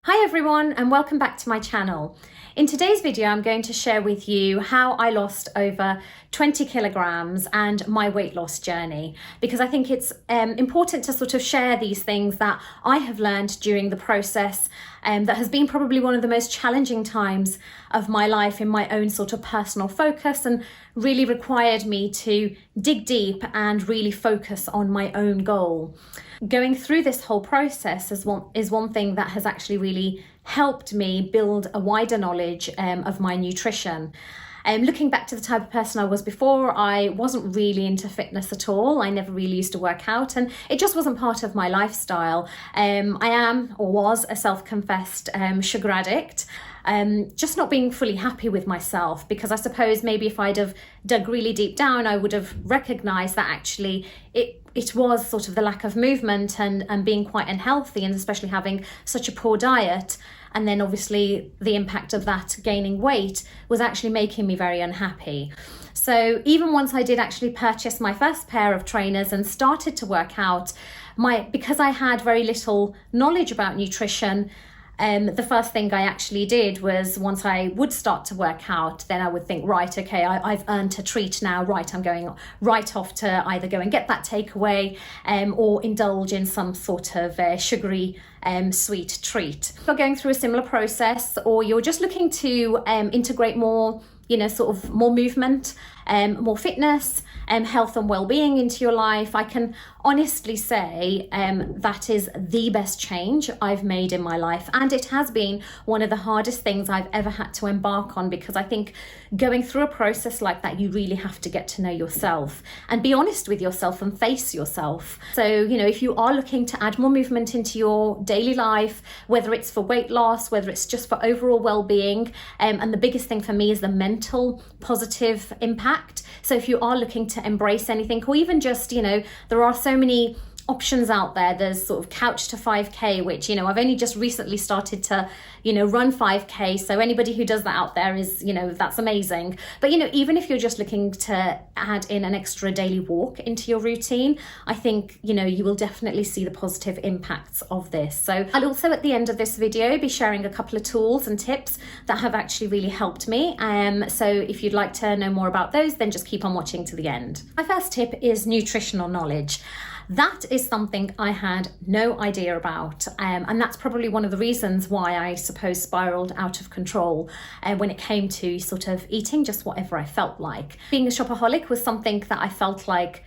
Hi everyone and welcome back to my channel. In today's video I'm going to share with you how I lost over 20 kilograms and my weight loss journey, because I think it's important to sort of share these things that I have learned during the process that has been probably one of the most challenging times of my life in my own sort of personal focus, and really required me to dig deep and really focus on my own goal. Going through this whole process is one thing that has actually really helped me build a wider knowledge of my nutrition. Looking back to the type of person I was before, I wasn't really into fitness at all. I never really used to work out, and it just wasn't part of my lifestyle. I am, or was, a self-confessed sugar addict. Just not being fully happy with myself, because I suppose maybe if I'd have dug really deep down, I would have recognized that actually it was sort of the lack of movement and being quite unhealthy, and especially having such a poor diet. And then obviously the impact of that gaining weight was actually making me very unhappy. So even once I did actually purchase my first pair of trainers and started to work out, because I had very little knowledge about nutrition, the first thing I actually did was, once I would start to work out, then I would think, right, okay, I've earned a treat now, right, I'm going right off to either go and get that takeaway or indulge in some sort of sugary sweet treat. If you're going through a similar process, or you're just looking to integrate more, sort of more movement, more fitness, health and well-being into your life, I can honestly say that is the best change I've made in my life. And it has been one of the hardest things I've ever had to embark on, because I think going through a process like that, you really have to get to know yourself and be honest with yourself and face yourself. So, if you are looking to add more movement into your daily life, whether it's for weight loss, whether it's just for overall well-being, and the biggest thing for me is the mental positive impact. So if you are looking to embrace anything, or even just, there are so many options out there. There's sort of couch to 5K, which, I've only just recently started to, run 5K. So anybody who does that out there is, that's amazing. But, even if you're just looking to add in an extra daily walk into your routine, I think, you will definitely see the positive impacts of this. So I'll also, at the end of this video, be sharing a couple of tools and tips that have actually really helped me. So if you'd like to know more about those, then just keep on watching to the end. My first tip is nutritional knowledge. That is something I had no idea about, and that's probably one of the reasons why I suppose spiraled out of control when it came to sort of eating just whatever I felt like. Being a shopaholic was something that I felt like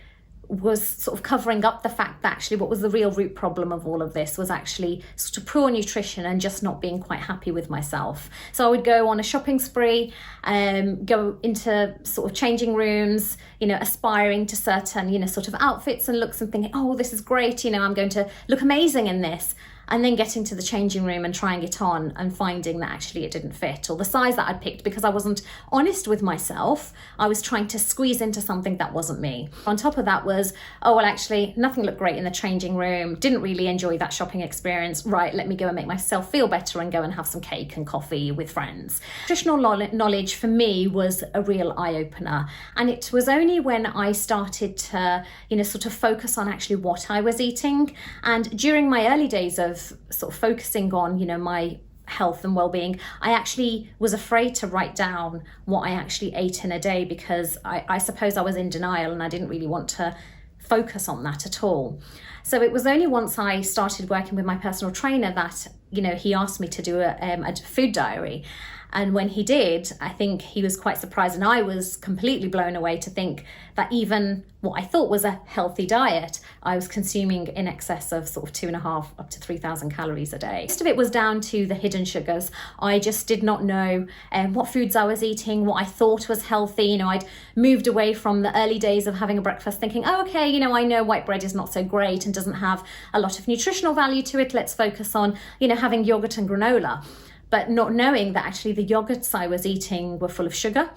was sort of covering up the fact that actually what was the real root problem of all of this was actually sort of poor nutrition and just not being quite happy with myself. So I would go on a shopping spree, go into sort of changing rooms, aspiring to certain, sort of outfits and looks and thinking, oh, this is great, I'm going to look amazing in this. And then getting to the changing room and trying it on and finding that actually it didn't fit, or the size that I'd picked, because I wasn't honest with myself. I was trying to squeeze into something that wasn't me. On top of that was, oh, well, actually nothing looked great in the changing room. Didn't really enjoy that shopping experience. Right, let me go and make myself feel better and go and have some cake and coffee with friends. Nutritional knowledge for me was a real eye-opener. And it was only when I started to, sort of focus on actually what I was eating. And during my early days of sort of focusing on, my health and well-being, I actually was afraid to write down what I actually ate in a day, because I suppose I was in denial and I didn't really want to focus on that at all. So it was only once I started working with my personal trainer that, he asked me to do a food diary. And when he did, I think he was quite surprised, and I was completely blown away to think that even what I thought was a healthy diet, I was consuming in excess of sort of 2.5 up to 3,000 calories a day. Most of it was down to the hidden sugars. I just did not know what foods I was eating, what I thought was healthy. I'd moved away from the early days of having a breakfast thinking, oh, okay, I know white bread is not so great and doesn't have a lot of nutritional value to it. Let's focus on, having yogurt and granola. But not knowing that actually the yogurts I was eating were full of sugar.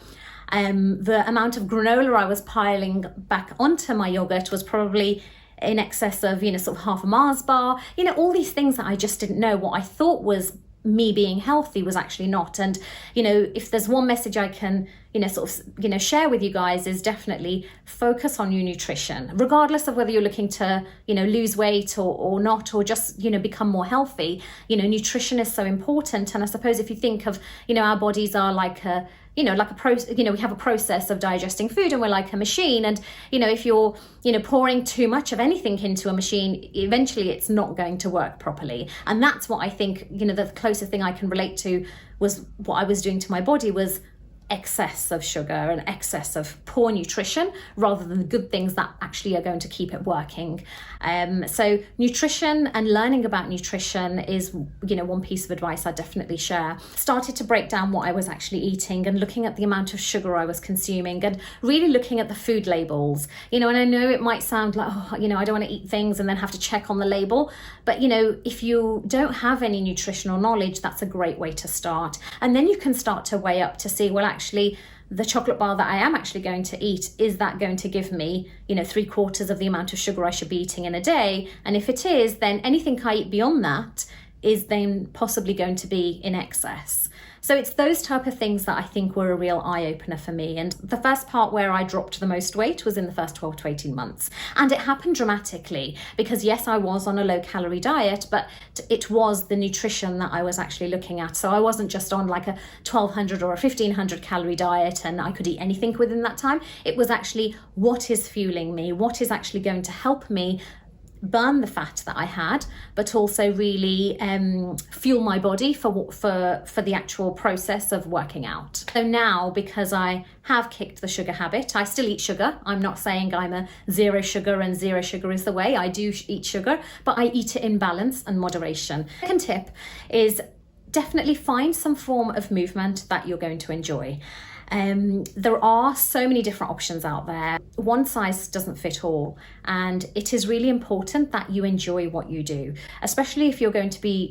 The amount of granola I was piling back onto my yogurt was probably in excess of, sort of half a Mars bar. All these things that I just didn't know. What I thought was me being healthy was actually not. And if there's one message I can share with you guys, is definitely focus on your nutrition, regardless of whether you're looking to lose weight or not, or just become more healthy. Nutrition is so important. And I suppose if you think of our bodies are like a we have a process of digesting food, and we're like a machine. And if you're pouring too much of anything into a machine, eventually it's not going to work properly. And that's what I think the closest thing I can relate to was what I was doing to my body was excess of sugar and excess of poor nutrition, rather than the good things that actually are going to keep it working. So nutrition and learning about nutrition is one piece of advice I definitely share. Started to break down what I was actually eating and looking at the amount of sugar I was consuming, and really looking at the food labels. And I know it might sound like, I don't want to eat things and then have to check on the label, but if you don't have any nutritional knowledge, that's a great way to start. And then you can start to weigh up to see, well, actually, the chocolate bar that I am actually going to eat, is that going to give me 3/4 of the amount of sugar I should be eating in a day? And if it is, then anything I eat beyond that is then possibly going to be in excess. So it's those type of things that I think were a real eye-opener for me. And the first part where I dropped the most weight was in the first 12 to 18 months. And it happened dramatically because, yes, I was on a low-calorie diet, but it was the nutrition that I was actually looking at. So I wasn't just on like a 1,200 or a 1,500 calorie diet and I could eat anything within that time. It was actually, what is fueling me? What is actually going to help me burn the fat that I had, but also really fuel my body for the actual process of working out. So now, because I have kicked the sugar habit, I still eat sugar. I'm not saying I'm a zero sugar and zero sugar is the way. I do eat sugar, but I eat it in balance and moderation. Second tip is definitely find some form of movement that you're going to enjoy. There are so many different options out there. One size doesn't fit all, and it is really important that you enjoy what you do, especially if you're going to be,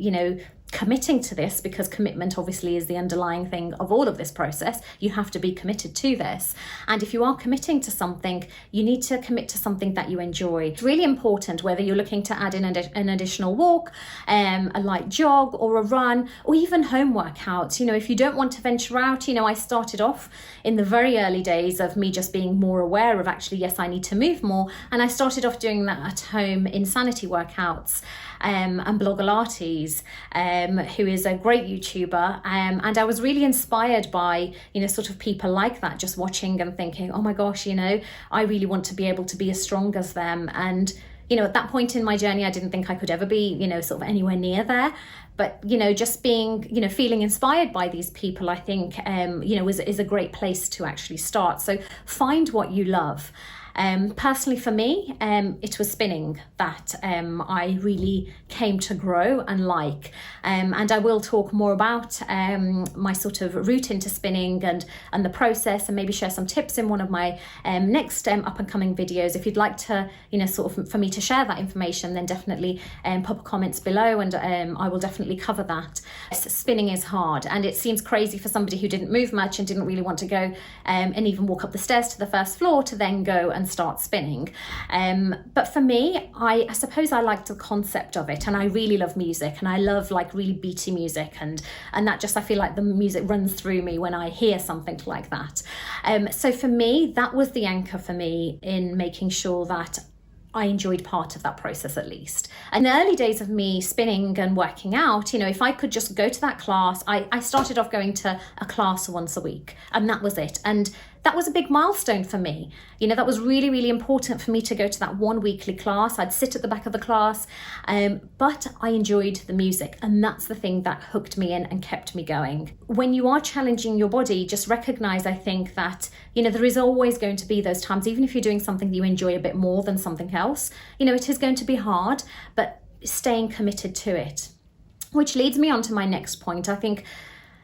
committing to this, because commitment obviously is the underlying thing of all of this process. You have to be committed to this. And if you are committing to something, you need to commit to something that you enjoy. It's really important, whether you're looking to add in an additional walk, a light jog or a run, or even home workouts. If you don't want to venture out, I started off in the very early days of me just being more aware of actually, yes, I need to move more. And I started off doing that at home, insanity workouts, and Blogolates, who is a great YouTuber, and I was really inspired by sort of people like that, just watching and thinking, oh my gosh, I really want to be able to be as strong as them. And at that point in my journey, I didn't think I could ever be sort of anywhere near there, but just being feeling inspired by these people, I think is a great place to actually start. So find what you love. Personally for me, it was spinning that I really came to grow and like. And I will talk more about my sort of route into spinning and the process, and maybe share some tips in one of my next up and coming videos. If you'd like to, sort of for me to share that information, then definitely pop comments below, and I will definitely cover that. Spinning is hard, and it seems crazy for somebody who didn't move much and didn't really want to go and even walk up the stairs to the first floor to then go and start spinning. But for me, I suppose I liked the concept of it, and I really love music, and I love like really beaty music, and that just, I feel like the music runs through me when I hear something like that. So for me, that was the anchor for me in making sure that I enjoyed part of that process at least. In the early days of me spinning and working out, if I could just go to that class, I started off going to a class once a week, and that was it. And that was a big milestone for me. That was really, really important for me to go to that one weekly class. I'd sit at the back of the class, but I enjoyed the music, and that's the thing that hooked me in and kept me going. When you are challenging your body, just recognize, I think, that, there is always going to be those times, even if you're doing something that you enjoy a bit more than something else, it is going to be hard, but staying committed to it. Which leads me on to my next point. I think,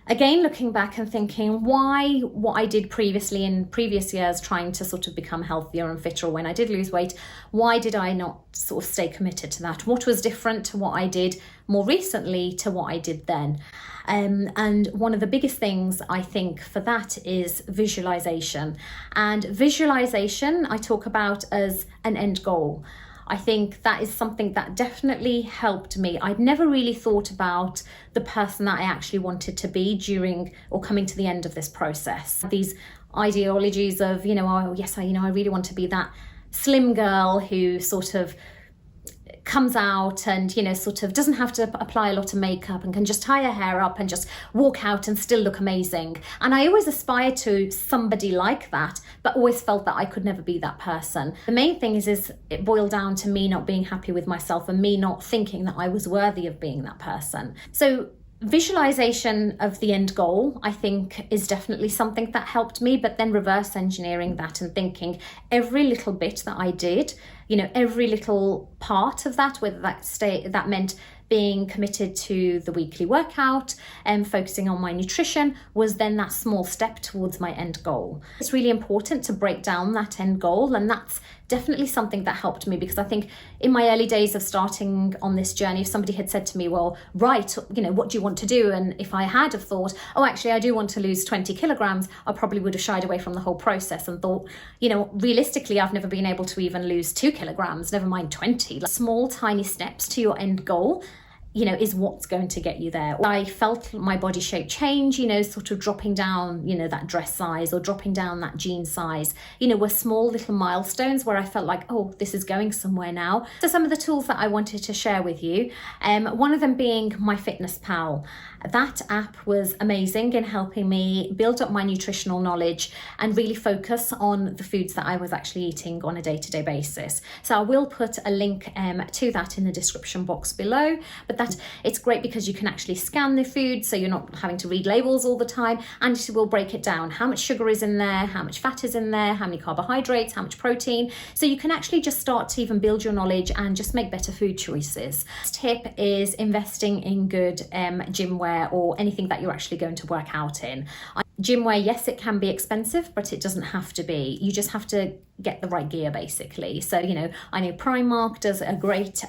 again, looking back and thinking why what I did previously in previous years, trying to sort of become healthier and fitter when I did lose weight, why did I not sort of stay committed to that? What was different to what I did more recently to what I did then? And one of the biggest things I think for that is visualization. And visualization I talk about as an end goal. I think that is something that definitely helped me. I'd never really thought about the person that I actually wanted to be during or coming to the end of this process. These ideologies of, oh yes, I really want to be that slim girl who sort of comes out and sort of doesn't have to apply a lot of makeup and can just tie her hair up and just walk out and still look amazing. And I always aspired to somebody like that, but always felt that I could never be that person. The main thing is it boiled down to me not being happy with myself and me not thinking that I was worthy of being that person. So visualization of the end goal, I think, is definitely something that helped me, but then reverse engineering that and thinking every little bit that I did, every little part of that, whether that meant being committed to the weekly workout and focusing on my nutrition, was then that small step towards my end goal. It's really important to break down that end goal, and that's definitely something that helped me, because I think in my early days of starting on this journey, if somebody had said to me, well, right, what do you want to do? And if I had have thought, oh, actually, I do want to lose 20 kilograms, I probably would have shied away from the whole process and thought, realistically, I've never been able to even lose 2 kilograms, never mind 20. Like, small, tiny steps to your end goal is what's going to get you there. I felt my body shape change, sort of dropping down, that dress size or dropping down that jean size, were small little milestones where I felt like, oh, this is going somewhere now. So some of the tools that I wanted to share with you, one of them being MyFitnessPal. That app was amazing in helping me build up my nutritional knowledge and really focus on the foods that I was actually eating on a day-to-day basis. So I will put a link to that in the description box below, but it's great because you can actually scan the food, so you're not having to read labels all the time, and it will break it down. How much sugar is in there, how much fat is in there, how many carbohydrates, how much protein. So you can actually just start to even build your knowledge and just make better food choices. This tip is investing in good gymwear or anything that you're actually going to work out in. Gymwear, yes, it can be expensive, but it doesn't have to be. You just have to get the right gear, basically. So, I know Primark does a great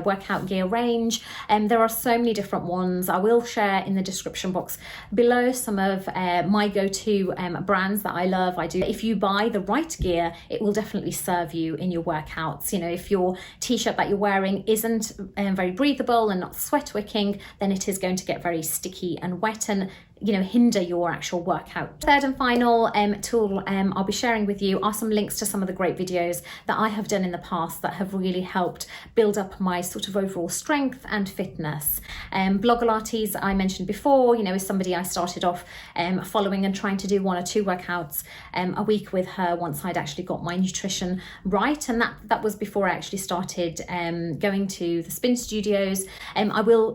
workout gear range, and there are so many different ones. I will share in the description box below some of my go-to brands that I love. If you buy the right gear, it will definitely serve you in your workouts. If your t-shirt that you're wearing isn't very breathable and not sweat wicking, then it is going to get very sticky and wet and hinder your actual workout. Third and final tool I'll be sharing with you are some links to some of the great videos that I have done in the past that have really helped build up my sort of overall strength and fitness. Blogilates, I mentioned before, is somebody I started off following and trying to do 1 or 2 workouts a week with her once I'd actually got my nutrition right, and that was before I actually started going to the spin studios. I will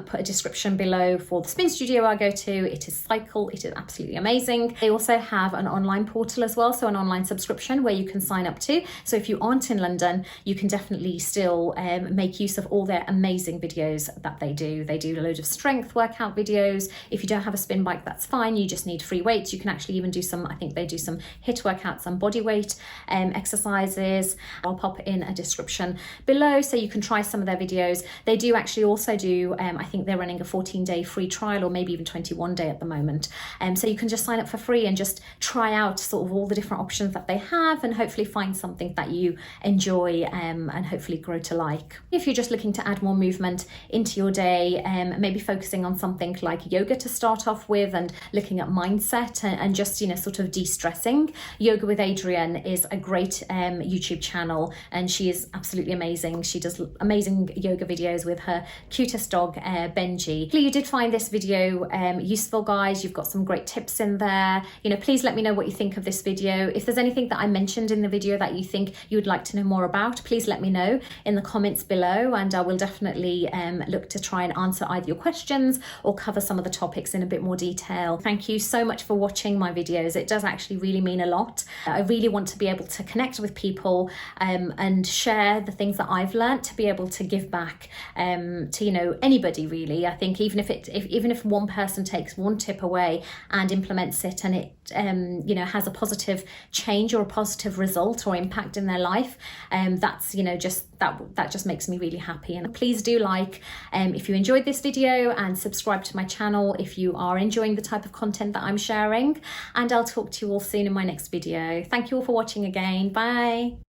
put a description below for the spin studio I go to. It is Cycle. It is absolutely amazing. They also have an online portal as well, so an online subscription where you can sign up to. So if you aren't in London, you can definitely still make use of all their amazing videos that they do. They do a load of strength workout videos. If you don't have a spin bike, that's fine. You just need free weights. You can actually even do I think they do some HIIT workouts and body weight exercises. I'll pop in a description below so you can try some of their videos. They do actually also do, I think they're running a 14-day free trial, or maybe even 21-day at the moment. So you can just sign up for free and just try out sort of all the different options that they have, and hopefully find something that you enjoy and hopefully grow to like. If you're just looking to add more movement into your day, maybe focusing on something like yoga to start off with, and looking at mindset and just sort of de-stressing. Yoga with Adrienne is a great YouTube channel, and she is absolutely amazing. She does amazing yoga videos with her cutest dog Benji. Hopefully you did find this video useful, guys. You've got some great tips in there. Please let me know what you think of this video. If there's anything that I mentioned in the video that you think you would like to know more about, please let me know in the comments below, and I will definitely look to try and answer either your questions or cover some of the topics in a bit more detail. Thank you so much for watching my videos. It does actually really mean a lot. I really want to be able to connect with people and share the things that I've learned, to be able to give back to anybody really. I think even if one person takes one tip away and implements it, and it has a positive change or a positive result or impact in their life, that's that just makes me really happy. And please do like if you enjoyed this video, and subscribe to my channel if you are enjoying the type of content that I'm sharing, and I'll talk to you all soon in my next video. Thank you all for watching again. Bye.